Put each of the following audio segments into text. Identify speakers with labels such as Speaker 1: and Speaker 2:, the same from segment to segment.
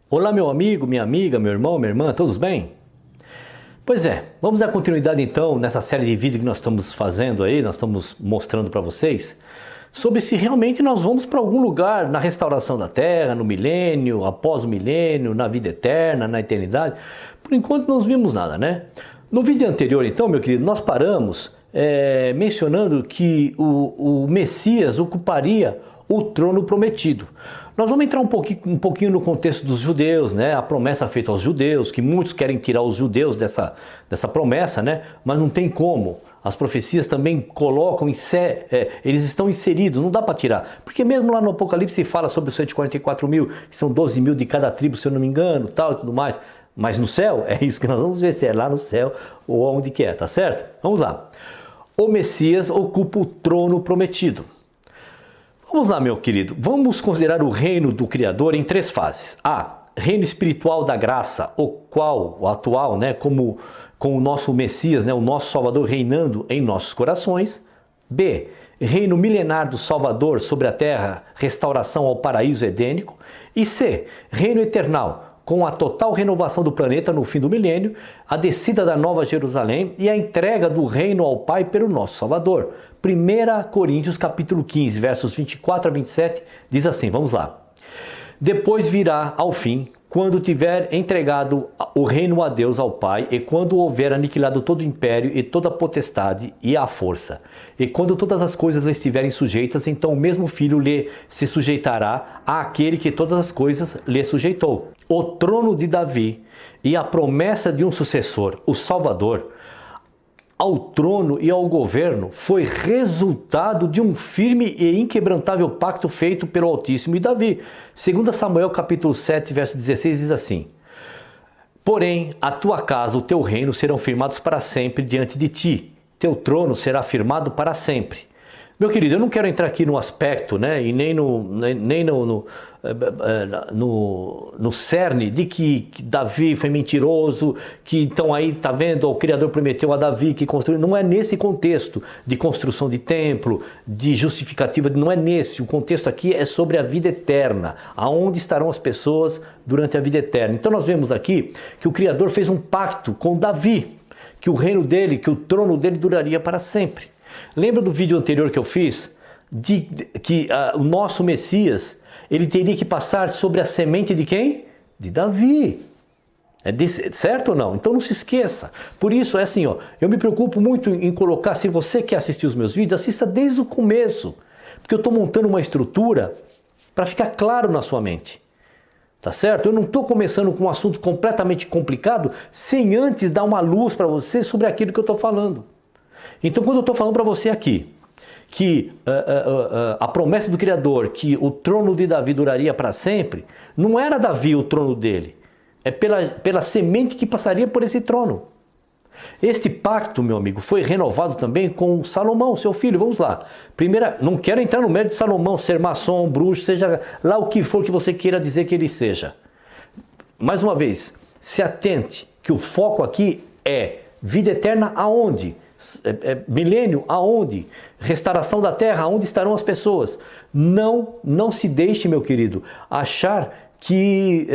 Speaker 1: Olá, meu amigo, minha amiga, meu irmão, minha irmã, todos bem? Pois é, vamos dar continuidade então nessa série de vídeos que nós estamos fazendo aí, nós estamos mostrando para vocês, sobre se realmente nós vamos para algum lugar na restauração da Terra, no milênio, após o milênio, na vida eterna, na eternidade. Por enquanto não vimos nada, né? No vídeo anterior então, meu querido, nós paramos mencionando que o Messias ocuparia o trono prometido. Nós vamos entrar um pouquinho no contexto dos judeus, né? A promessa feita aos judeus, que muitos querem tirar os judeus dessa promessa, né? Mas não tem como. As profecias também colocam, eles estão inseridos, não dá para tirar. Porque mesmo lá no Apocalipse fala sobre os 144 mil, que são 12 mil de cada tribo, se eu não me engano, tal e tudo mais. Mas no céu, é isso que nós vamos ver, se é lá no céu ou onde que é, tá certo? Vamos lá. O Messias ocupa o trono prometido. Vamos lá, meu querido, vamos considerar o reino do Criador em três fases. A, reino espiritual da graça, o atual, né, com o nosso Messias, né, o nosso Salvador reinando em nossos corações. B, reino milenar do Salvador sobre a terra, restauração ao paraíso edênico. E C, reino eternal, com a total renovação do planeta no fim do milênio, a descida da Nova Jerusalém e a entrega do reino ao Pai pelo nosso Salvador. 1 Coríntios capítulo 15, versos 24 a 27, diz assim, vamos lá. Depois virá ao fim, quando tiver entregado o reino a Deus, ao Pai, e quando houver aniquilado todo o império e toda a potestade e a força. E quando todas as coisas lhe estiverem sujeitas, então o mesmo Filho lhe se sujeitará àquele que todas as coisas lhe sujeitou. O trono de Davi e a promessa de um sucessor, o Salvador, ao trono e ao governo foi resultado de um firme e inquebrantável pacto feito pelo Altíssimo e Davi. 2 Samuel capítulo 7, verso 16 diz assim: porém, a tua casa, o teu reino serão firmados para sempre diante de ti. Teu trono será firmado para sempre. Meu querido, eu não quero entrar aqui no aspecto, né, e nem no cerne de que Davi foi mentiroso, que então aí, tá vendo, o Criador prometeu a Davi que construiu. Não é nesse contexto de construção de templo, de justificativa, não é nesse. O contexto aqui é sobre a vida eterna, aonde estarão as pessoas durante a vida eterna. Então nós vemos aqui que o Criador fez um pacto com Davi, que o reino dele, que o trono dele duraria para sempre. Lembra do vídeo anterior que eu fiz? Que o nosso Messias, ele teria que passar sobre a semente de quem? De Davi. Certo ou não? Então não se esqueça. Por isso é assim, ó, eu me preocupo muito em colocar, se você quer assistir os meus vídeos, assista desde o começo. Porque eu estou montando uma estrutura para ficar claro na sua mente. Tá certo? Eu não estou começando com um assunto completamente complicado sem antes dar uma luz para você sobre aquilo que eu estou falando. Então, quando eu estou falando para você aqui que a promessa do Criador, que o trono de Davi duraria para sempre, não era Davi o trono dele, é pela semente que passaria por esse trono. Este pacto, meu amigo, foi renovado também com Salomão, seu filho. Vamos lá. Primeira, não quero entrar no mérito de Salomão, ser maçom, bruxo, seja lá o que for que você queira dizer que ele seja. Mais uma vez, se atente que o foco aqui é vida eterna aonde? Milênio aonde? Restauração da terra, aonde estarão as pessoas? Não se deixe, meu querido, achar que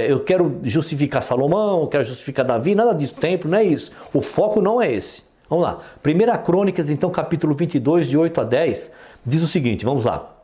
Speaker 1: eu quero justificar Salomão, eu quero justificar Davi, nada disso, templo, não é isso. O foco não é esse. Vamos lá. 1 Crônicas, então, capítulo 22, de 8 a 10, diz o seguinte, vamos lá.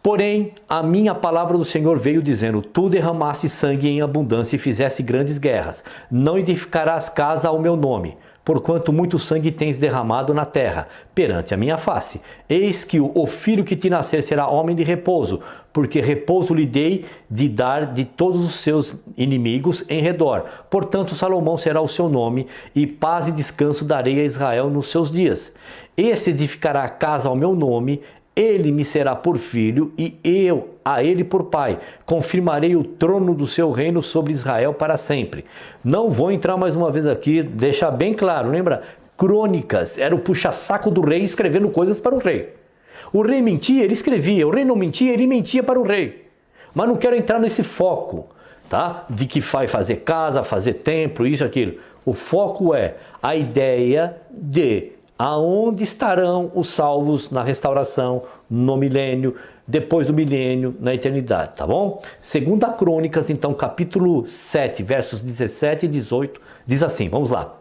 Speaker 1: Porém, a minha palavra do Senhor veio dizendo, tu derramaste sangue em abundância e fizeste grandes guerras. Não edificarás casa ao meu nome, porquanto muito sangue tens derramado na terra, perante a minha face. Eis que o filho que te nascer será homem de repouso, porque repouso lhe dei de dar de todos os seus inimigos em redor. Portanto, Salomão será o seu nome, e paz e descanso darei a Israel nos seus dias. Este edificará a casa ao meu nome, ele me será por filho e eu a ele por pai. Confirmarei o trono do seu reino sobre Israel para sempre. Não vou entrar mais uma vez aqui, deixar bem claro, lembra? Crônicas, era o puxa-saco do rei escrevendo coisas para o rei. O rei mentia, ele escrevia. O rei não mentia, ele mentia para o rei. Mas não quero entrar nesse foco, tá? De que vai fazer casa, fazer templo, isso, aquilo. O foco é a ideia de aonde estarão os salvos na restauração, no milênio, depois do milênio, na eternidade, tá bom? Segunda Crônicas, então, capítulo 7, versos 17 e 18, diz assim, vamos lá.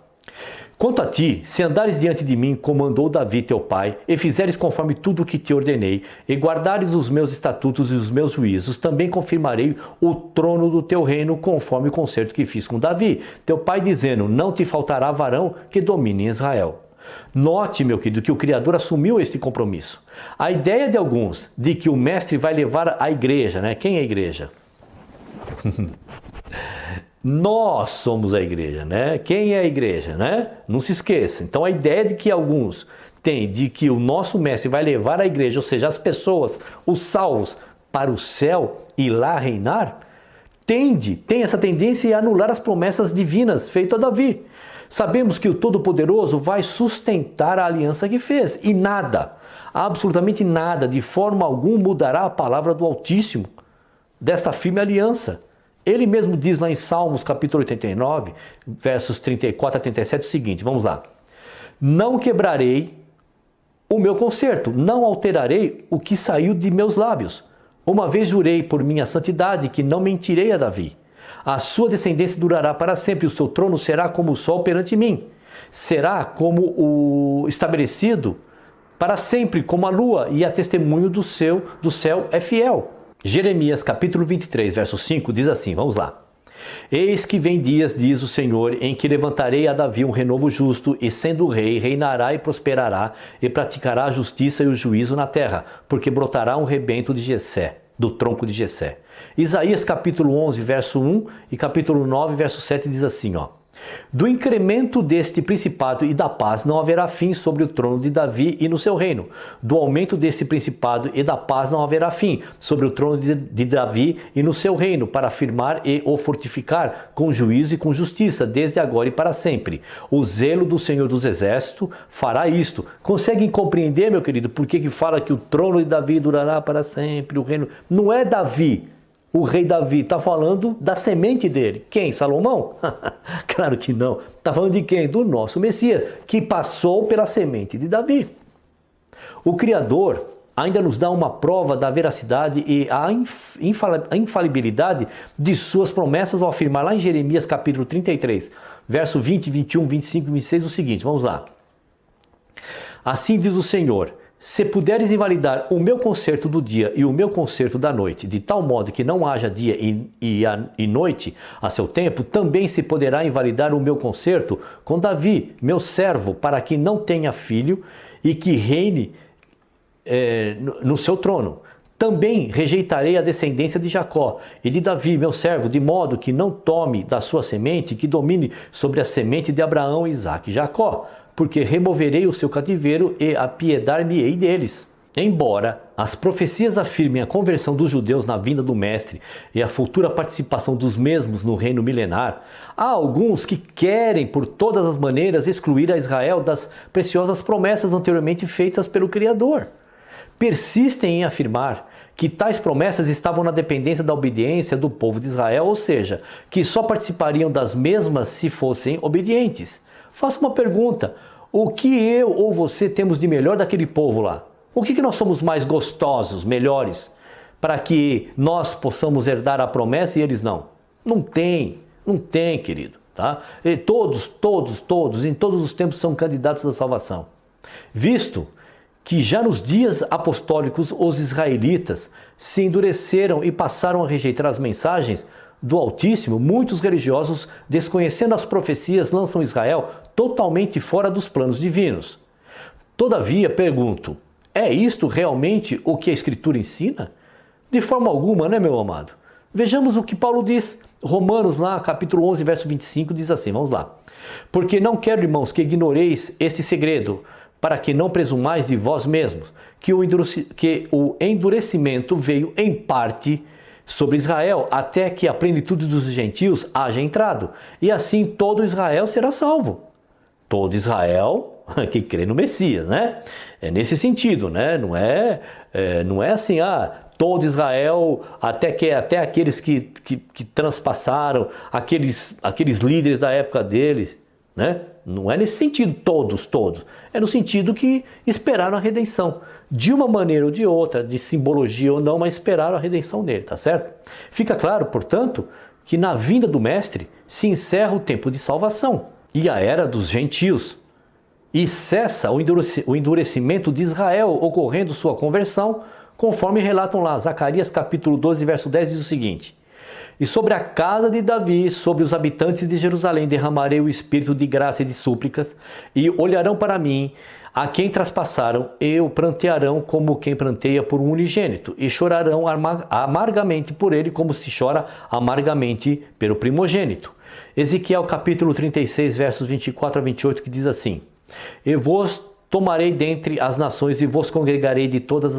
Speaker 1: Quanto a ti, se andares diante de mim, como andou Davi teu pai, e fizeres conforme tudo o que te ordenei, e guardares os meus estatutos e os meus juízos, também confirmarei o trono do teu reino, conforme o concerto que fiz com Davi, teu pai, dizendo, não te faltará varão que domine em Israel. Note, meu querido, que o Criador assumiu este compromisso. A ideia de alguns de que o mestre vai levar a igreja, né? Quem é a igreja? Nós somos a igreja, né? Quem é a igreja, né? Não se esqueça. Então a ideia de que alguns têm de que o nosso mestre vai levar a igreja, ou seja, as pessoas, os salvos, para o céu e lá reinar, tem essa tendência a anular as promessas divinas feitas a Davi. Sabemos que o Todo-Poderoso vai sustentar a aliança que fez e nada, absolutamente nada, de forma alguma mudará a palavra do Altíssimo desta firme aliança. Ele mesmo diz lá em Salmos capítulo 89, versos 34 a 37 o seguinte, vamos lá. Não quebrarei o meu concerto, não alterarei o que saiu de meus lábios. Uma vez jurei por minha santidade que não mentirei a Davi. A sua descendência durará para sempre, o seu trono será como o sol perante mim. Será como o estabelecido para sempre, como a lua, e a testemunho do céu é fiel. Jeremias capítulo 23, verso 5 diz assim, vamos lá. Eis que vem dias, diz o Senhor, em que levantarei a Davi um renovo justo, e sendo rei, reinará e prosperará, e praticará a justiça e o juízo na terra, porque brotará um rebento de Jessé, do tronco de Jessé. Isaías capítulo 11, verso 1 e capítulo 9, verso 7 diz assim, ó. Do incremento deste principado e da paz não haverá fim sobre o trono de Davi e no seu reino. Do aumento deste principado e da paz não haverá fim sobre o trono de Davi e no seu reino, para afirmar e o fortificar com juízo e com justiça, desde agora e para sempre. O zelo do Senhor dos Exércitos fará isto. Conseguem compreender, meu querido, por que fala que o trono de Davi durará para sempre, o reino? Não é Davi. O rei Davi está falando da semente dele. Quem? Salomão? Claro que não. Está falando de quem? Do nosso Messias, que passou pela semente de Davi. O Criador ainda nos dá uma prova da veracidade e a infalibilidade de suas promessas ao afirmar lá em Jeremias capítulo 33, verso 20, 21, 25 e 26 o seguinte, vamos lá. Assim diz o Senhor, se puderes invalidar o meu concerto do dia e o meu concerto da noite, de tal modo que não haja dia e noite a seu tempo, também se poderá invalidar o meu concerto com Davi, meu servo, para que não tenha filho e que reine no seu trono. Também rejeitarei a descendência de Jacó e de Davi, meu servo, de modo que não tome da sua semente, que domine sobre a semente de Abraão, Isaque e Jacó, porque removerei o seu cativeiro e apiedar-me-ei deles. Embora as profecias afirmem a conversão dos judeus na vinda do Mestre e a futura participação dos mesmos no reino milenar, há alguns que querem, por todas as maneiras, excluir a Israel das preciosas promessas anteriormente feitas pelo Criador. Persistem em afirmar que tais promessas estavam na dependência da obediência do povo de Israel, ou seja, que só participariam das mesmas se fossem obedientes. Faço uma pergunta, o que eu ou você temos de melhor daquele povo lá? O que nós somos mais gostosos, melhores, para que nós possamos herdar a promessa e eles não? Não tem, querido. Tá? E todos, em todos os tempos são candidatos à salvação. Visto que já nos dias apostólicos os israelitas se endureceram e passaram a rejeitar as mensagens do Altíssimo, muitos religiosos, desconhecendo as profecias, lançam Israel totalmente fora dos planos divinos. Todavia, pergunto, é isto realmente o que a Escritura ensina? De forma alguma, né, meu amado? Vejamos o que Paulo diz. Romanos, lá, capítulo 11, verso 25, diz assim, vamos lá. Porque não quero, irmãos, que ignoreis este segredo, para que não presumais de vós mesmos, que o endurecimento veio em parte sobre Israel, até que a plenitude dos gentios haja entrado, e assim todo Israel será salvo. Todo Israel que crê no Messias, né? É nesse sentido, né? Não é assim, todo Israel, até aqueles que transpassaram, aqueles líderes da época deles. né? Não é nesse sentido, todos. É no sentido que esperaram a redenção. De uma maneira ou de outra, de simbologia ou não, mas esperaram a redenção dele, tá certo? Fica claro, portanto, que na vinda do Mestre se encerra o tempo de salvação e a era dos gentios. E cessa o endurecimento de Israel, ocorrendo sua conversão, conforme relatam lá, Zacarias capítulo 12, verso 10, diz o seguinte: e sobre a casa de Davi, sobre os habitantes de Jerusalém, derramarei o espírito de graça e de súplicas, e olharão para mim, a quem traspassaram, e o prantearão como quem pranteia por um unigênito, e chorarão amargamente por ele, como se chora amargamente pelo primogênito. Ezequiel capítulo 36, versos 24 a 28, que diz assim: e vos tomarei dentre as nações, e vos congregarei de todos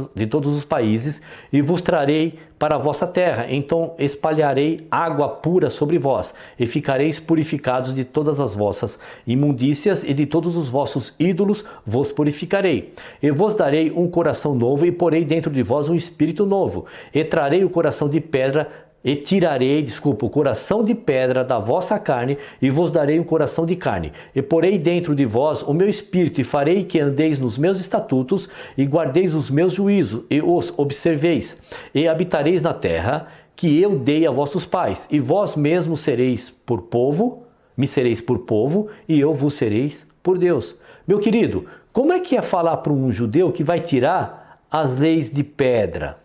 Speaker 1: os países, e vos trarei para a vossa terra. Então espalharei água pura sobre vós, e ficareis purificados de todas as vossas imundícias, e de todos os vossos ídolos vos purificarei. E vos darei um coração novo, e porei dentro de vós um espírito novo. E trarei o coração de pedra, e tirarei, o coração de pedra da vossa carne, e vos darei um coração de carne. E porei dentro de vós o meu espírito, e farei que andeis nos meus estatutos, e guardeis os meus juízos, e os observeis. E habitareis na terra que eu dei a vossos pais, e vós mesmos sereis por povo, me sereis por povo, e eu vos sereis por Deus. Meu querido, como é que é falar para um judeu que vai tirar as leis de pedra?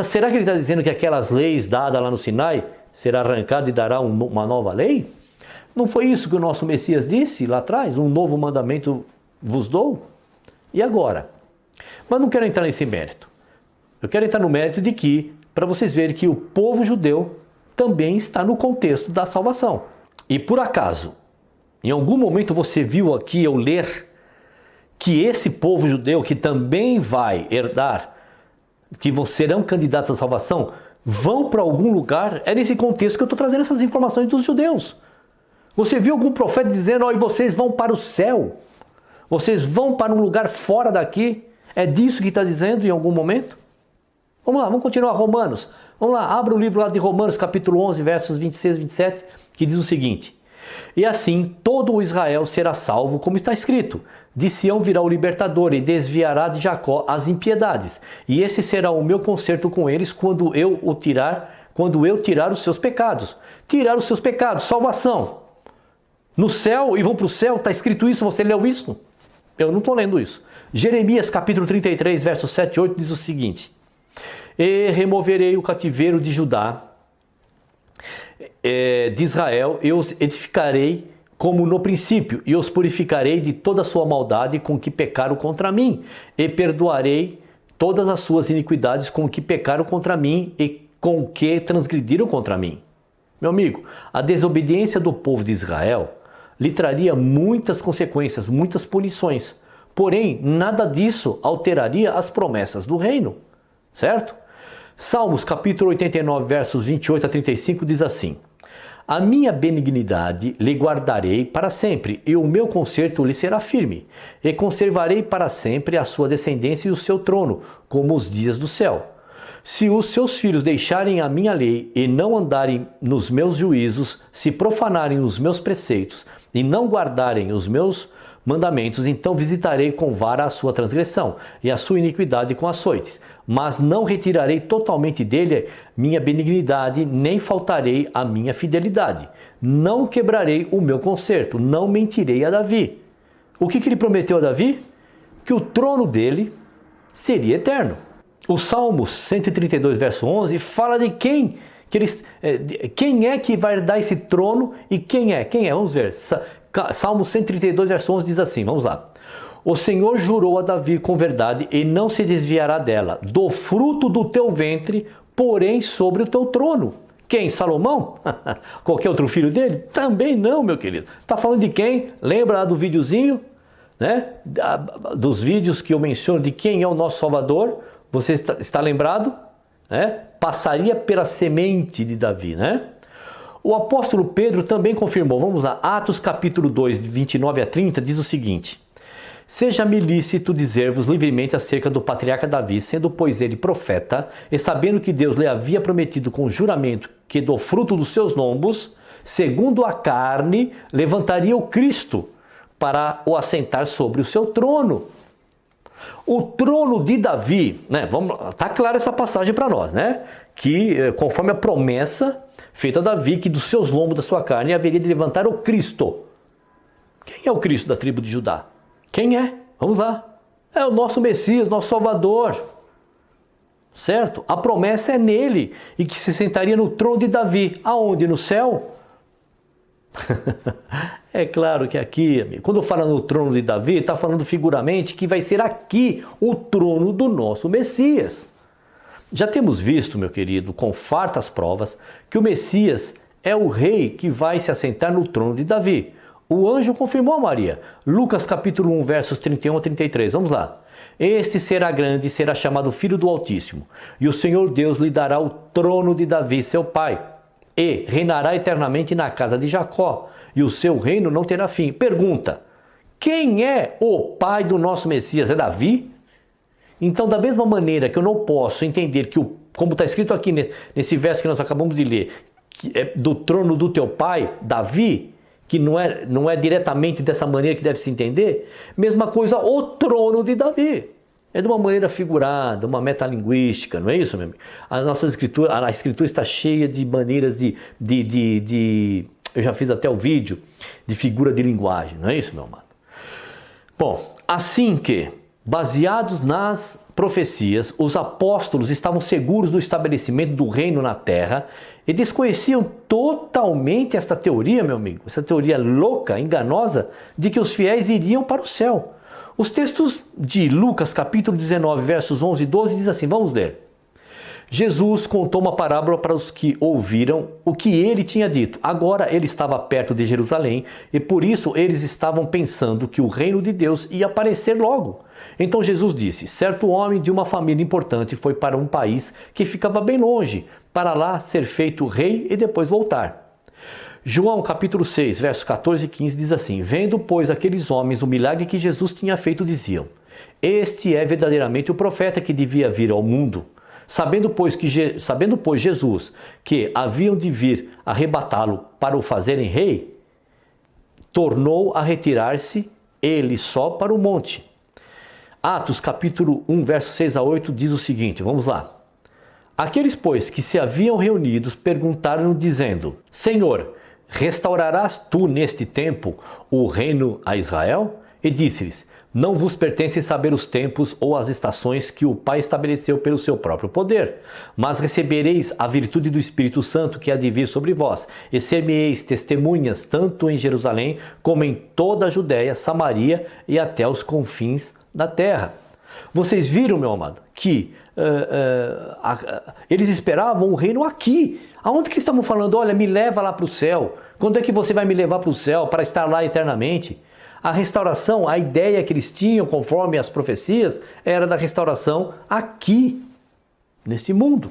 Speaker 1: Será que ele está dizendo que aquelas leis dadas lá no Sinai será arrancada e dará uma nova lei? Não foi isso que o nosso Messias disse lá atrás? Um novo mandamento vos dou? E agora? Mas não quero entrar nesse mérito. Eu quero entrar no mérito de que, para vocês verem que o povo judeu também está no contexto da salvação. E por acaso, em algum momento você viu aqui eu ler que esse povo judeu que também vai herdar, que serão candidatos à salvação, vão para algum lugar? É nesse contexto que eu estou trazendo essas informações dos judeus. Você viu algum profeta dizendo, e vocês vão para o céu? Vocês vão para um lugar fora daqui? É disso que está dizendo em algum momento? Vamos lá, vamos continuar Romanos. Vamos lá, abra o livro lá de Romanos, capítulo 11, versos 26 e 27, que diz o seguinte: e assim todo o Israel será salvo, como está escrito: de Sião virá o libertador, e desviará de Jacó as impiedades. E esse será o meu concerto com eles quando eu tirar os seus pecados. Tirar os seus pecados, salvação. No céu, e vão para o céu, está escrito isso, você leu isso? Eu não estou lendo isso. Jeremias capítulo 33, versos 7 e 8 diz o seguinte: e removerei o cativeiro de Judá, de Israel, eu os edificarei como no princípio, e os purificarei de toda a sua maldade com que pecaram contra mim, e perdoarei todas as suas iniquidades com que pecaram contra mim e com que transgrediram contra mim. Meu amigo, a desobediência do povo de Israel lhe traria muitas consequências, muitas punições. Porém, nada disso alteraria as promessas do reino, certo? Salmos capítulo 89, versos 28 a 35 diz assim: a minha benignidade lhe guardarei para sempre, e o meu conserto lhe será firme, e conservarei para sempre a sua descendência e o seu trono, como os dias do céu. Se os seus filhos deixarem a minha lei e não andarem nos meus juízos, se profanarem os meus preceitos e não guardarem os meus mandamentos, então visitarei com vara a sua transgressão e a sua iniquidade com açoites. Mas não retirarei totalmente dele minha benignidade, nem faltarei a minha fidelidade. Não quebrarei o meu concerto, não mentirei a Davi. O que ele prometeu a Davi? Que o trono dele seria eterno. O Salmo 132, verso 11, fala de quem é que vai dar esse trono e quem é? Vamos ver. Salmo 132, verso 11 diz assim, vamos lá. O Senhor jurou a Davi com verdade e não se desviará dela. Do fruto do teu ventre, porém sobre o teu trono. Quem? Salomão? Qualquer outro filho dele? Também não, meu querido. Está falando de quem? Lembra lá do videozinho? Né? Dos vídeos que eu menciono de quem é o nosso Salvador? Você está lembrado? Né? Passaria pela semente de Davi, né? O apóstolo Pedro também confirmou, vamos lá, Atos capítulo 2, de 29 a 30, diz o seguinte: seja-me lícito dizer-vos livremente acerca do patriarca Davi, sendo pois ele profeta, e sabendo que Deus lhe havia prometido com juramento que do fruto dos seus lombos segundo a carne, levantaria o Cristo para o assentar sobre o seu trono. O trono de Davi, né? Tá clara essa passagem para nós, né? Que conforme a promessa feita a Davi, que dos seus lombos, da sua carne, haveria de levantar o Cristo. Quem é o Cristo da tribo de Judá? Quem é? Vamos lá. É o nosso Messias, nosso Salvador. Certo? A promessa é nele, e que se sentaria no trono de Davi. Aonde? No céu? É claro que aqui, amigo, quando fala no trono de Davi, está falando figuramente que vai ser aqui o trono do nosso Messias. Já temos visto, meu querido, com fartas provas, que o Messias é o rei que vai se assentar no trono de Davi. O anjo confirmou a Maria. Lucas capítulo 1, versos 31 a 33. Vamos lá. Este será grande e será chamado Filho do Altíssimo, e o Senhor Deus lhe dará o trono de Davi, seu pai, e reinará eternamente na casa de Jacó, e o seu reino não terá fim. Pergunta: quem é o pai do nosso Messias? É Davi? Então, da mesma maneira que eu não posso entender que, como está escrito aqui nesse verso que nós acabamos de ler, que é do trono do teu pai, Davi, que não é diretamente dessa maneira que deve se entender, mesma coisa, o trono de Davi. É de uma maneira figurada, uma metalinguística, não é isso, meu amigo? A escritura está cheia de maneiras eu já fiz até o vídeo de figura de linguagem, não é isso, meu amado? Bom, assim que, baseados nas profecias, os apóstolos estavam seguros do estabelecimento do reino na terra e desconheciam totalmente esta teoria, meu amigo, essa teoria louca, enganosa, de que os fiéis iriam para o céu. Os textos de Lucas capítulo 19, versos 11 e 12 diz assim, vamos ler. Jesus contou uma parábola para os que ouviram o que ele tinha dito. Agora ele estava perto de Jerusalém e por isso eles estavam pensando que o reino de Deus ia aparecer logo. Então Jesus disse, certo homem de uma família importante foi para um país que ficava bem longe, para lá ser feito rei e depois voltar. João capítulo 6, versos 14 e 15 diz assim, vendo, pois, aqueles homens o milagre que Jesus tinha feito, diziam, este é verdadeiramente o profeta que devia vir ao mundo. Sabendo, pois, Jesus que haviam de vir arrebatá-lo para o fazerem rei, tornou a retirar-se ele só para o monte. Atos capítulo 1, versos 6 a 8 diz o seguinte, vamos lá. Aqueles, pois, que se haviam reunidos perguntaram-lhe dizendo, Senhor, restaurarás tu neste tempo o reino a Israel? E disse-lhes, não vos pertence saber os tempos ou as estações que o Pai estabeleceu pelo seu próprio poder, mas recebereis a virtude do Espírito Santo que há de vir sobre vós, e ser-me-eis testemunhas tanto em Jerusalém como em toda a Judéia, Samaria e até os confins da terra. Vocês viram, meu amado, que eles esperavam o reino aqui. Aonde que estavam falando? Olha, me leva lá para o céu. Quando é que você vai me levar para o céu para estar lá eternamente? A restauração, a ideia que eles tinham, conforme as profecias, era da restauração aqui, neste mundo.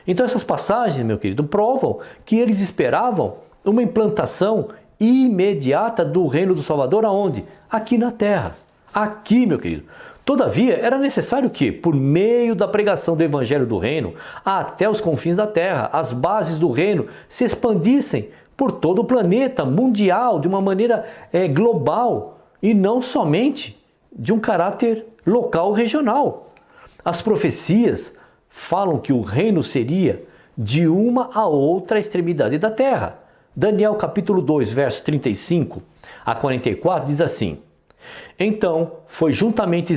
Speaker 1: Então essas passagens, meu querido, provam que eles esperavam uma implantação imediata do reino do Salvador aonde? Aqui na terra. Aqui, meu querido. Todavia, era necessário que, por meio da pregação do Evangelho do Reino, até os confins da terra, as bases do reino se expandissem por todo o planeta mundial, de uma maneira global, e não somente de um caráter local regional. As profecias falam que o reino seria de uma a outra extremidade da terra. Daniel capítulo 2, versos 35 a 44 diz assim, então foi juntamente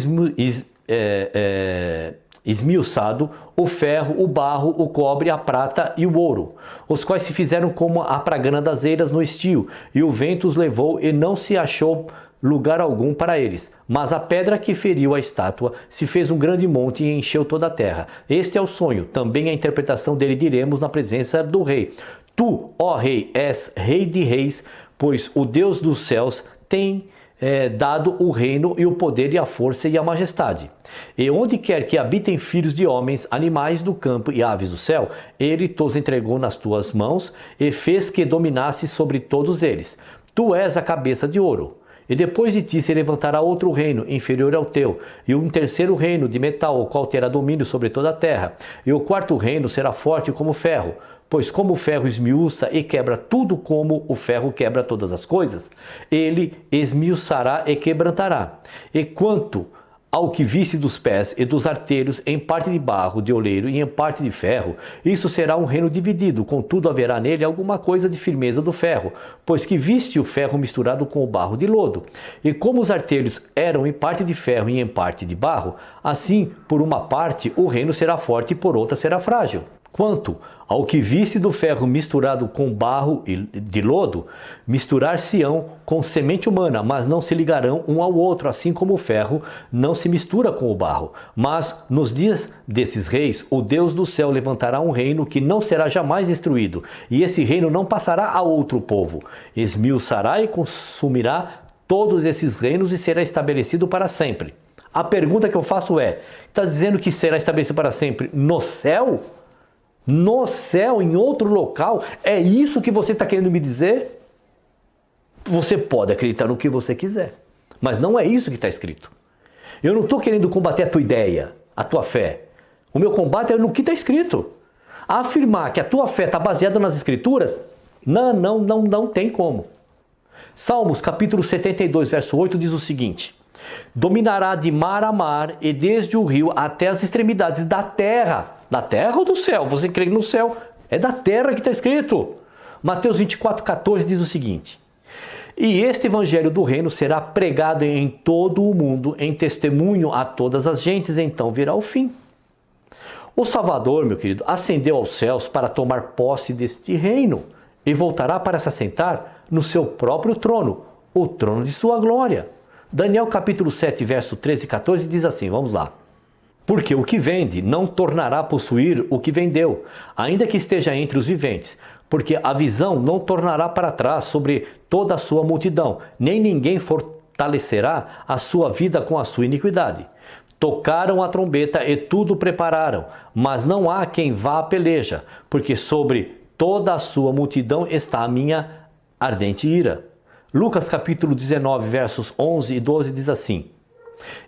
Speaker 1: esmiuçado o ferro, o barro, o cobre, a prata e o ouro, os quais se fizeram como a pragana das eiras no estio, e o vento os levou e não se achou lugar algum para eles. Mas a pedra que feriu a estátua se fez um grande monte e encheu toda a terra. Este é o sonho, também a interpretação dele diremos na presença do rei. Tu, ó rei, és rei de reis, pois o Deus dos céus tem dado o reino e o poder e a força e a majestade. E onde quer que habitem filhos de homens, animais do campo e aves do céu, ele tos entregou nas tuas mãos e fez que dominasse sobre todos eles. Tu és a cabeça de ouro. E depois de ti se levantará outro reino, inferior ao teu, e um terceiro reino de metal, o qual terá domínio sobre toda a terra. E o quarto reino será forte como ferro. Pois como o ferro esmiuça e quebra tudo como o ferro quebra todas as coisas, ele esmiuçará e quebrantará. E quanto ao que visse dos pés e dos artelhos, em parte de barro de oleiro e em parte de ferro, isso será um reino dividido, contudo haverá nele alguma coisa de firmeza do ferro, pois que viste o ferro misturado com o barro de lodo. E como os artelhos eram em parte de ferro e em parte de barro, assim, por uma parte o reino será forte e por outra será frágil. Quanto ao que viste do ferro misturado com barro de lodo, misturar-se-ão com semente humana, mas não se ligarão um ao outro, assim como o ferro não se mistura com o barro. Mas nos dias desses reis, o Deus do céu levantará um reino que não será jamais destruído, e esse reino não passará a outro povo. Esmiuçará e consumirá todos esses reinos e será estabelecido para sempre. A pergunta que eu faço é, está dizendo que será estabelecido para sempre no céu? No céu, em outro local? É isso que você está querendo me dizer? Você pode acreditar no que você quiser, mas não é isso que está escrito. Eu não estou querendo combater a tua ideia, a tua fé. O meu combate é no que está escrito. Afirmar que a tua fé está baseada nas escrituras, não tem como. Salmos capítulo 72, verso 8 diz o seguinte: dominará de mar a mar e desde o rio até as extremidades da terra. Da terra ou do céu? Você crê no céu? É da terra que está escrito. Mateus 24, 14 diz o seguinte: e este evangelho do reino será pregado em todo o mundo, em testemunho a todas as gentes, então virá o fim. O Salvador, meu querido, ascendeu aos céus para tomar posse deste reino e voltará para se assentar no seu próprio trono, o trono de sua glória. Daniel capítulo 7, verso 13 e 14 diz assim, vamos lá. Porque o que vende não tornará a possuir o que vendeu, ainda que esteja entre os viventes. Porque a visão não tornará para trás sobre toda a sua multidão, nem ninguém fortalecerá a sua vida com a sua iniquidade. Tocaram a trombeta e tudo prepararam, mas não há quem vá à peleja, porque sobre toda a sua multidão está a minha ardente ira. Lucas capítulo 19, versos 11 e 12 diz assim: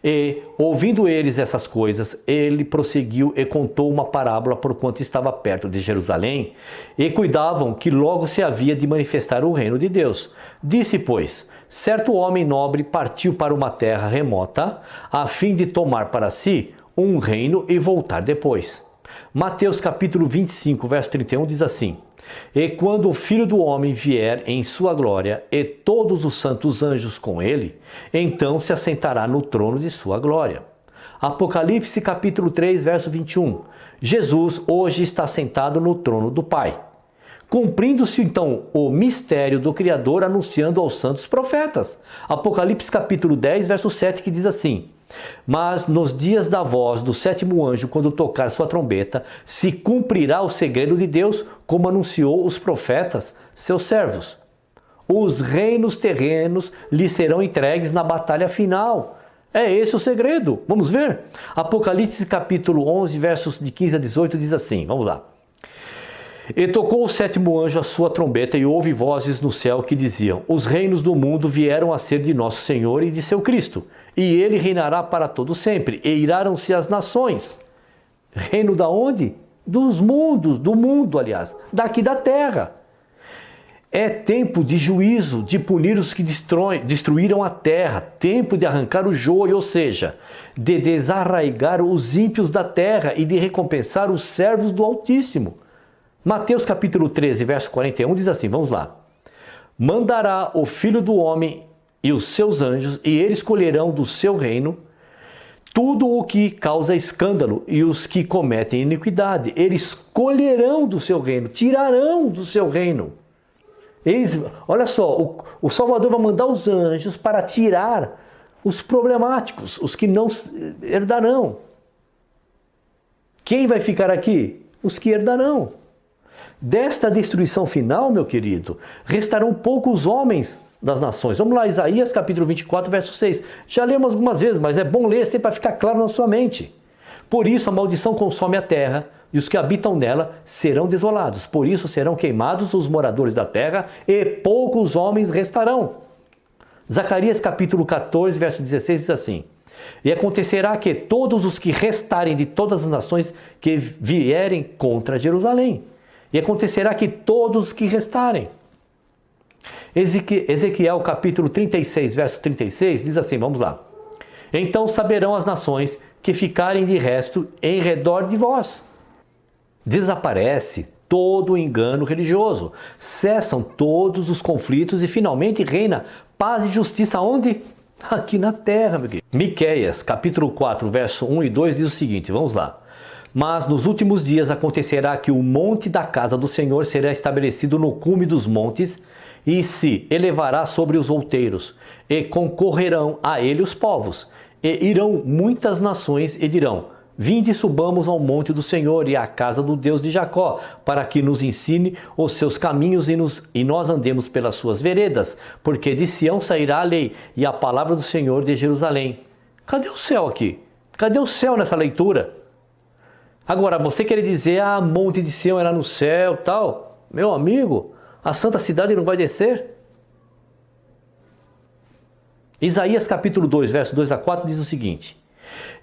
Speaker 1: e, ouvindo eles essas coisas, ele prosseguiu e contou uma parábola porquanto estava perto de Jerusalém, e cuidavam que logo se havia de manifestar o reino de Deus. Disse, pois, certo homem nobre partiu para uma terra remota, a fim de tomar para si um reino e voltar depois. Mateus capítulo 25, verso 31 diz assim: e quando o Filho do Homem vier em sua glória, e todos os santos anjos com ele, então se assentará no trono de sua glória. Apocalipse capítulo 3, verso 21. Jesus hoje está sentado no trono do Pai. Cumprindo-se então o mistério do Criador anunciando aos santos profetas. Apocalipse capítulo 10, verso 7, que diz assim: mas nos dias da voz do sétimo anjo, quando tocar sua trombeta, se cumprirá o segredo de Deus, como anunciou os profetas, seus servos. Os reinos terrenos lhe serão entregues na batalha final. É esse o segredo. Vamos ver? Apocalipse capítulo 11, versos de 15 a 18 diz assim, vamos lá. E tocou o sétimo anjo a sua trombeta, e houve vozes no céu que diziam: os reinos do mundo vieram a ser de nosso Senhor e de seu Cristo, e ele reinará para todo sempre, e iraram-se as nações. Reino da onde? Dos mundos, do mundo, aliás, daqui da terra. É tempo de juízo, de punir os que destruíram a terra, tempo de arrancar o joio, ou seja, de desarraigar os ímpios da terra e de recompensar os servos do Altíssimo. Mateus capítulo 13, verso 41 diz assim, vamos lá. Mandará o Filho do Homem e os seus anjos, e eles colherão do seu reino tudo o que causa escândalo e os que cometem iniquidade. Eles colherão do seu reino, tirarão do seu reino. Eles, olha só, o Salvador vai mandar os anjos para tirar os problemáticos, os que não herdarão. Quem vai ficar aqui? Os que herdarão. Desta destruição final, meu querido, restarão poucos homens das nações. Vamos lá, Isaías capítulo 24, verso 6. Já lemos algumas vezes, mas é bom ler sempre para ficar claro na sua mente. Por isso a maldição consome a terra, e os que habitam nela serão desolados. Por isso serão queimados os moradores da terra, e poucos homens restarão. Zacarias capítulo 14, verso 16 diz assim: e acontecerá que todos os que restarem de todas as nações que vierem contra Jerusalém, e acontecerá que todos os que restarem. Ezequiel capítulo 36, verso 36, diz assim, vamos lá. Então saberão as nações que ficarem de resto em redor de vós. Desaparece todo o engano religioso, cessam todos os conflitos e finalmente reina paz e justiça onde? Aqui na terra, meu querido. Miqueias, capítulo 4, verso 1 e 2 diz o seguinte, vamos lá. Mas nos últimos dias acontecerá que o monte da casa do Senhor será estabelecido no cume dos montes e se elevará sobre os outeiros, e concorrerão a ele os povos, e irão muitas nações e dirão, vinde e subamos ao monte do Senhor e à casa do Deus de Jacó, para que nos ensine os seus caminhos e nós andemos pelas suas veredas, porque de Sião sairá a lei e a palavra do Senhor de Jerusalém. Cadê o céu aqui? Cadê o céu nessa leitura? Agora, você quer dizer, monte de Sião era no céu, tal? Meu amigo, a santa cidade não vai descer? Isaías capítulo 2, verso 2 a 4 diz o seguinte,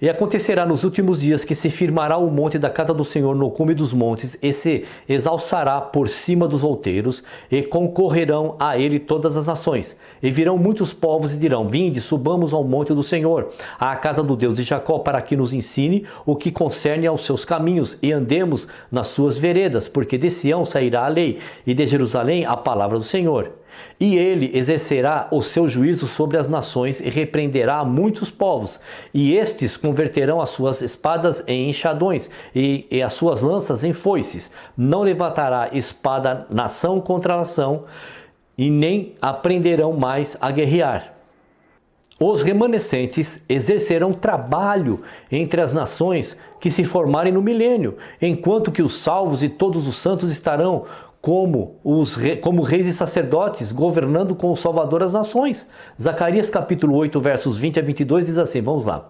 Speaker 1: e acontecerá nos últimos dias que se firmará o monte da casa do Senhor no cume dos montes e se exalçará por cima dos outeiros e concorrerão a ele todas as nações. E virão muitos povos e dirão, vinde, subamos ao monte do Senhor, à casa do Deus de Jacó, para que nos ensine o que concerne aos seus caminhos e andemos nas suas veredas, porque de Sião sairá a lei e de Jerusalém a palavra do Senhor. E ele exercerá o seu juízo sobre as nações e repreenderá muitos povos, e estes converterão as suas espadas em enxadões e as suas lanças em foices. Não levantará espada nação contra nação, e nem aprenderão mais a guerrear. Os remanescentes exercerão trabalho entre as nações que se formarem no milênio, enquanto que os salvos e todos os santos estarão como reis e sacerdotes, governando com o Salvador as nações. Zacarias capítulo 8, versos 20 a 22 diz assim, vamos lá.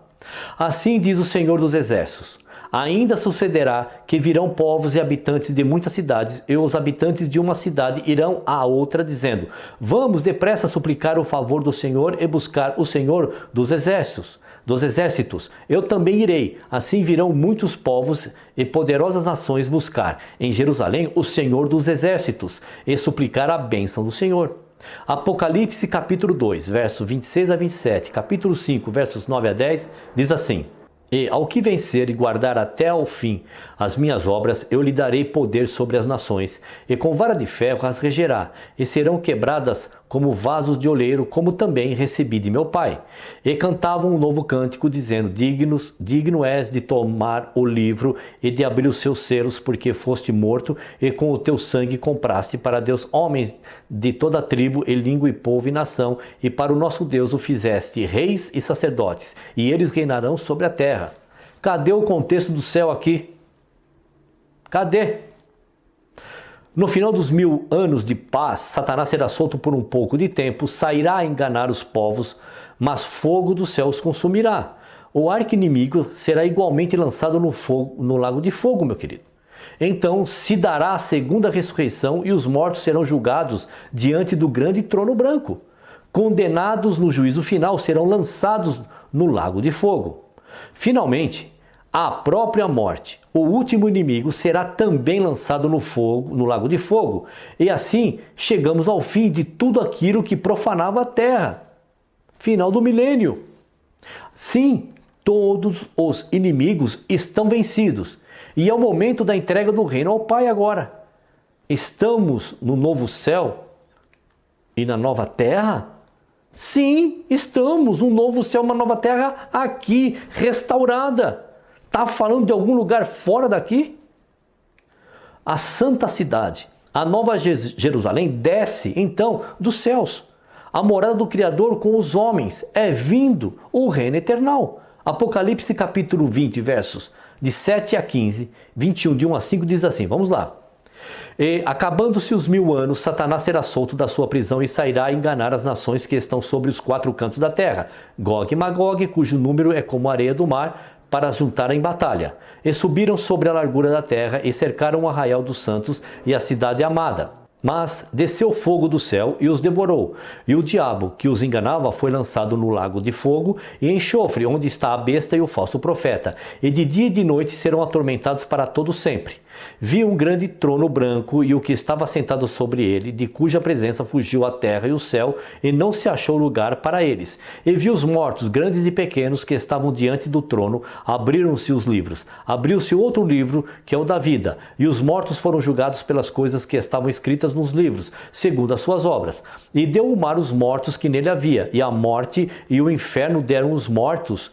Speaker 1: Assim diz o Senhor dos Exércitos, ainda sucederá que virão povos e habitantes de muitas cidades, e os habitantes de uma cidade irão à outra, dizendo, vamos depressa suplicar o favor do Senhor e buscar o Senhor dos exércitos. Eu também irei, assim virão muitos povos e poderosas nações buscar em Jerusalém o Senhor dos exércitos e suplicar a bênção do Senhor. Apocalipse capítulo 2, verso 26 a 27, capítulo 5, versos 9 a 10, diz assim, e ao que vencer e guardar até ao fim as minhas obras, eu lhe darei poder sobre as nações, e com vara de ferro as regerá, e serão quebradas como vasos de oleiro, como também recebi de meu Pai. E cantavam um novo cântico, dizendo, digno és de tomar o livro e de abrir os seus selos, porque foste morto, e com o teu sangue compraste para Deus homens de toda tribo, e língua, e povo, e nação, e para o nosso Deus o fizeste reis e sacerdotes, e eles reinarão sobre a terra. Cadê o contexto do céu aqui? Cadê? No final dos 1000 anos de paz, Satanás será solto por um pouco de tempo, sairá a enganar os povos, mas fogo do céu os consumirá. O arqui-inimigo será igualmente lançado no lago de fogo, meu querido. Então se dará a segunda ressurreição e os mortos serão julgados diante do grande trono branco. Condenados no juízo final serão lançados no lago de fogo. Finalmente, a própria morte, o último inimigo, será também lançado no lago de fogo. E assim chegamos ao fim de tudo aquilo que profanava a terra. Final do milênio. Sim, todos os inimigos estão vencidos. E é o momento da entrega do reino ao Pai agora. Estamos no novo céu e na nova terra? Sim, estamos. Um novo céu, uma nova terra aqui, restaurada. Está falando de algum lugar fora daqui? A santa cidade, a nova Jerusalém, desce então dos céus. A morada do Criador com os homens, é vindo o reino eternal. Apocalipse capítulo 20, versos de 7 a 15, 21, de 1 a 5, diz assim, vamos lá. E, acabando-se os 1000 anos, Satanás será solto da sua prisão e sairá a enganar as nações que estão sobre os 4 cantos da terra, Gog e Magog, cujo número é como a areia do mar, para as juntar em batalha. E subiram sobre a largura da terra e cercaram o arraial dos santos e a cidade amada. Mas desceu fogo do céu e os devorou. E o diabo que os enganava foi lançado no lago de fogo e enxofre, onde está a besta e o falso profeta. E de dia e de noite serão atormentados para todo sempre. Vi um grande trono branco e o que estava sentado sobre ele, de cuja presença fugiu a terra e o céu, e não se achou lugar para eles. E vi os mortos, grandes e pequenos, que estavam diante do trono, abriram-se os livros. Abriu-se outro livro, que é o da vida, e os mortos foram julgados pelas coisas que estavam escritas nos livros, segundo as suas obras. E deu o mar os mortos que nele havia, e a morte e o inferno deram os mortos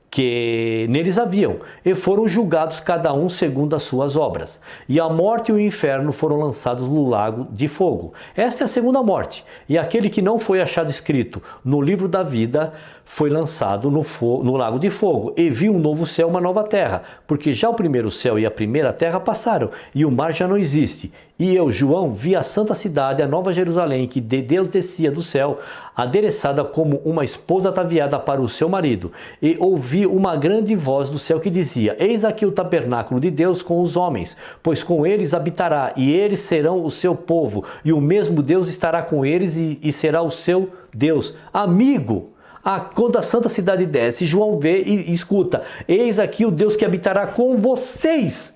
Speaker 1: que neles haviam, e foram julgados cada um segundo as suas obras. E a morte e o inferno foram lançados no lago de fogo. Esta é a segunda morte. E aquele que não foi achado escrito no livro da vida foi lançado no lago de fogo. E viu um novo céu e uma nova terra, porque já o primeiro céu e a primeira terra passaram, e o mar já não existe. E eu, João, vi a santa cidade, a nova Jerusalém, que de Deus descia do céu, adereçada como uma esposa ataviada para o seu marido. E ouvi uma grande voz do céu que dizia: Eis aqui o tabernáculo de Deus com os homens, pois com eles habitará, e eles serão o seu povo, e o mesmo Deus estará com eles e será o seu Deus. Amigo, quando a santa cidade desce, João vê e escuta: Eis aqui o Deus que habitará com vocês.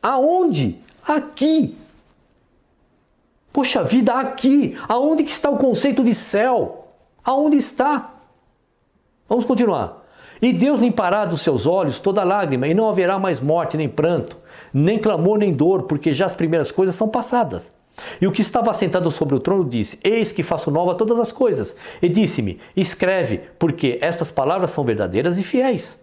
Speaker 1: Aonde? Aqui. Poxa vida, aqui! Aonde que está o conceito de céu? Aonde está? Vamos continuar. E Deus limpará dos seus olhos toda lágrima, e não haverá mais morte, nem pranto, nem clamor, nem dor, porque já as primeiras coisas são passadas. E o que estava sentado sobre o trono disse: Eis que faço nova todas as coisas. E disse-me: Escreve, porque estas palavras são verdadeiras e fiéis.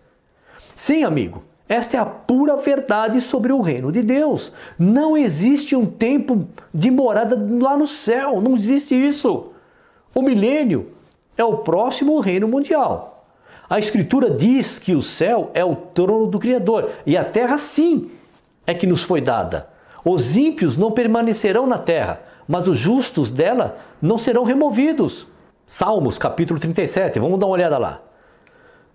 Speaker 1: Sim, amigo. Esta é a pura verdade sobre o reino de Deus. Não existe um tempo de morada lá no céu. Não existe isso. O milênio é o próximo reino mundial. A Escritura diz que o céu é o trono do Criador. E a terra, sim, é que nos foi dada. Os ímpios não permanecerão na terra, mas os justos dela não serão removidos. Salmos, capítulo 37. Vamos dar uma olhada lá.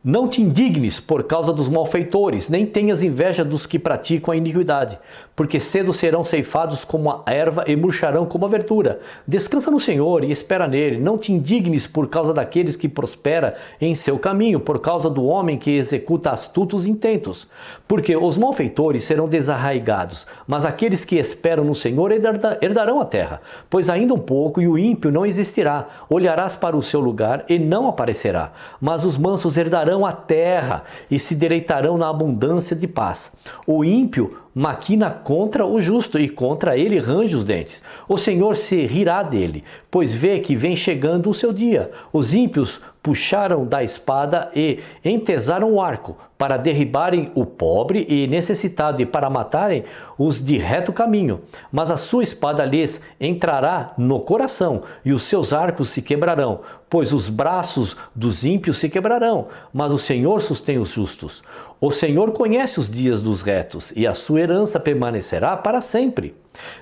Speaker 1: Não te indignes por causa dos malfeitores, nem tenhas inveja dos que praticam a iniquidade, porque cedo serão ceifados como a erva e murcharão como a verdura. Descansa no Senhor e espera nele. Não te indignes por causa daqueles que prospera em seu caminho, por causa do homem que executa astutos intentos. Porque os malfeitores serão desarraigados, mas aqueles que esperam no Senhor herdarão a terra. Pois ainda um pouco e o ímpio não existirá. Olharás para o seu lugar e não aparecerá. Mas os mansos herdarão a terra e se deleitarão na abundância de paz. O ímpio maquina contra o justo e contra ele range os dentes. O Senhor se rirá dele, pois vê que vem chegando o seu dia. Os ímpios puxaram da espada e entesaram o arco para derribarem o pobre e necessitado e para matarem os de reto caminho. Mas a sua espada lhes entrará no coração e os seus arcos se quebrarão, pois os braços dos ímpios se quebrarão, mas o Senhor sustém os justos. O Senhor conhece os dias dos retos e a sua herança permanecerá para sempre.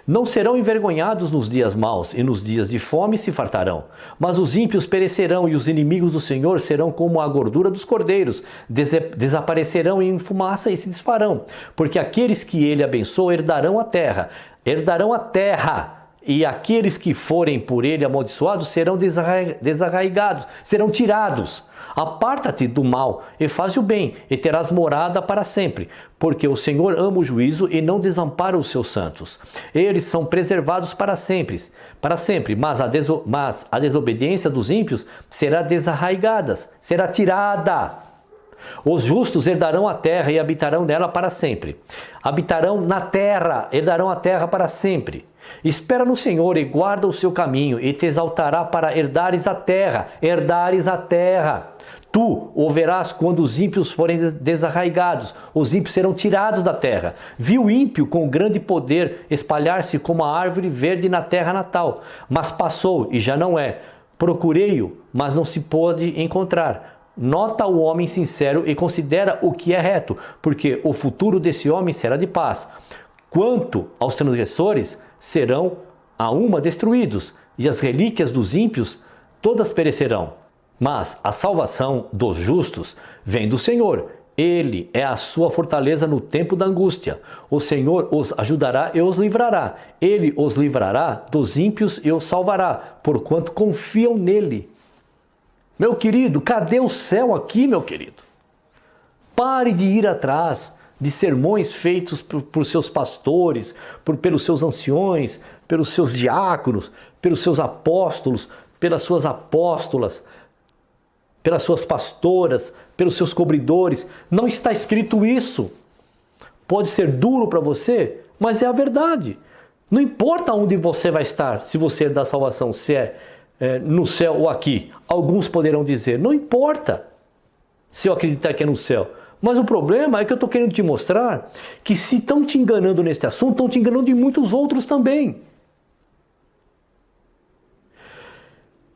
Speaker 1: Não serão envergonhados nos dias maus, e nos dias de fome se fartarão. Mas os ímpios perecerão, e os inimigos do Senhor serão como a gordura dos cordeiros, desaparecerão em fumaça e se desfarão. Porque aqueles que ele abençoa herdarão a terra, e aqueles que forem por ele amaldiçoados serão desarraigados, serão tirados. Aparta-te do mal e faz o bem, e terás morada para sempre, porque o Senhor ama o juízo e não desampara os seus santos. Eles são preservados para sempre, mas a desobediência dos ímpios será desarraigada, será tirada. Os justos herdarão a terra e habitarão nela para sempre. Habitarão na terra, herdarão a terra para sempre. Espera no Senhor e guarda o seu caminho, e te exaltará para herdares a terra, Tu o verás quando os ímpios forem desarraigados, os ímpios serão tirados da terra. Vi o ímpio com grande poder espalhar-se como a árvore verde na terra natal, mas passou e já não é. Procurei-o, mas não se pôde encontrar. Nota o homem sincero e considera o que é reto, porque o futuro desse homem será de paz. Quanto aos transgressores, serão a uma destruídos, e as relíquias dos ímpios todas perecerão. Mas a salvação dos justos vem do Senhor, Ele é a sua fortaleza no tempo da angústia. O Senhor os ajudará e os livrará. Ele os livrará dos ímpios e os salvará, porquanto confiam nele. Meu querido, cadê o céu aqui, meu querido? Pare de ir atrás de sermões feitos por seus pastores, pelos seus anciões, pelos seus diáconos, pelos seus apóstolos, pelas suas apóstolas, pelas suas pastoras, pelos seus cobridores. Não está escrito isso. Pode ser duro para você, mas é a verdade. Não importa onde você vai estar, se você é da salvação, se é no céu ou aqui. Alguns poderão dizer, não importa se eu acreditar que é no céu. Mas o problema é que eu estou querendo te mostrar que se estão te enganando neste assunto, estão te enganando de muitos outros também.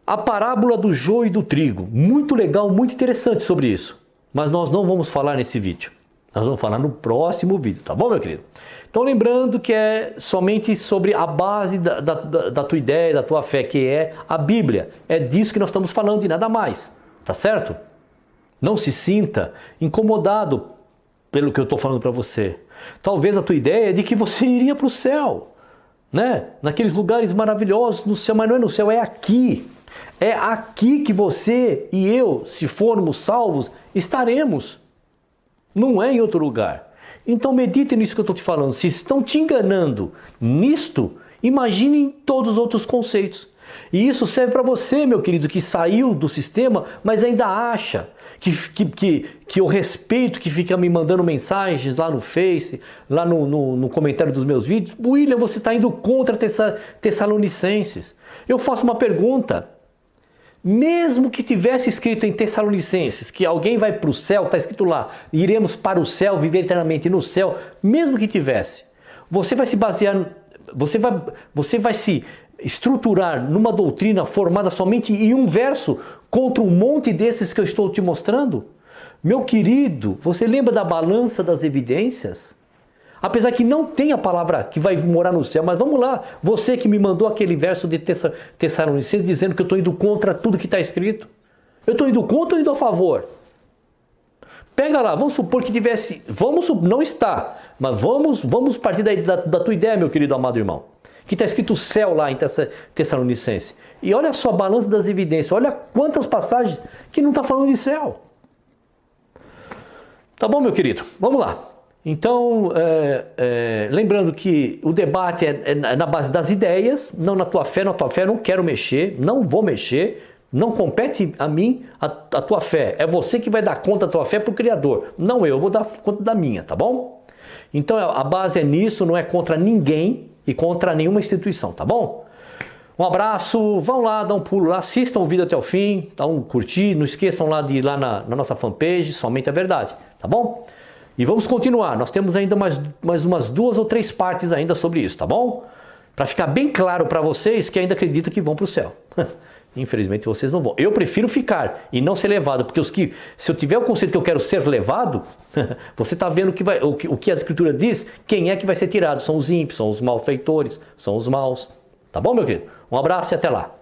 Speaker 1: A parábola do joio e do trigo. Muito legal, muito interessante sobre isso. Mas nós não vamos falar nesse vídeo. Nós vamos falar no próximo vídeo, tá bom, meu querido? Então lembrando que é somente sobre a base da tua ideia, da tua fé, que é a Bíblia. É disso que nós estamos falando e nada mais, tá certo? Não se sinta incomodado pelo que eu estou falando para você. Talvez a tua ideia é de que você iria para o céu, né? Naqueles lugares maravilhosos no céu, mas não é no céu, é aqui. É aqui que você e eu, se formos salvos, estaremos. Não é em outro lugar. Então medite nisso que eu estou te falando. Se estão te enganando nisto, imaginem todos os outros conceitos. E isso serve para você, meu querido, que saiu do sistema, mas ainda acha que eu respeito, que fica me mandando mensagens lá no Face, lá no comentário dos meus vídeos. William, você está indo contra Tessalonicenses. Eu faço uma pergunta. Mesmo que tivesse escrito em Tessalonicenses que alguém vai para o céu, está escrito lá, iremos para o céu, viver eternamente no céu, mesmo que tivesse, você vai se basear, você vai se estruturar numa doutrina formada somente em um verso contra um monte desses que eu estou te mostrando? Meu querido, você lembra da balança das evidências? Apesar que não tem a palavra que vai morar no céu, mas vamos lá, você que me mandou aquele verso de Tessalonicenses dizendo que eu estou indo contra tudo que está escrito. Eu estou indo contra ou indo a favor? Pega lá, vamos supor que tivesse, não está, mas vamos partir da tua ideia, meu querido amado irmão. Que está escrito céu lá em Tessalonicenses. E olha só a balança das evidências, olha quantas passagens que não está falando de céu. Tá bom, meu querido? Vamos lá. Então, lembrando que o debate é na base das ideias, não na tua fé. Na tua fé eu não quero mexer, não vou mexer, não compete a mim a tua fé. É você que vai dar conta da tua fé para o Criador, não eu vou dar conta da minha, tá bom? Então a base é nisso, não é contra ninguém e contra nenhuma instituição, tá bom? Um abraço, vão lá, dá um pulo lá, assistam o vídeo até o fim, dá um curtir, não esqueçam lá de ir lá na nossa fanpage, Somente a Verdade, tá bom? E vamos continuar, nós temos ainda mais umas 2 ou 3 partes ainda sobre isso, tá bom? Para ficar bem claro para vocês que ainda acreditam que vão para o céu. Infelizmente vocês não vão. Eu prefiro ficar e não ser levado, porque se eu tiver o conceito que eu quero ser levado, você está vendo o que a Escritura diz, quem é que vai ser tirado? São os ímpios, são os malfeitores, são os maus. Tá bom, meu querido? Um abraço e até lá.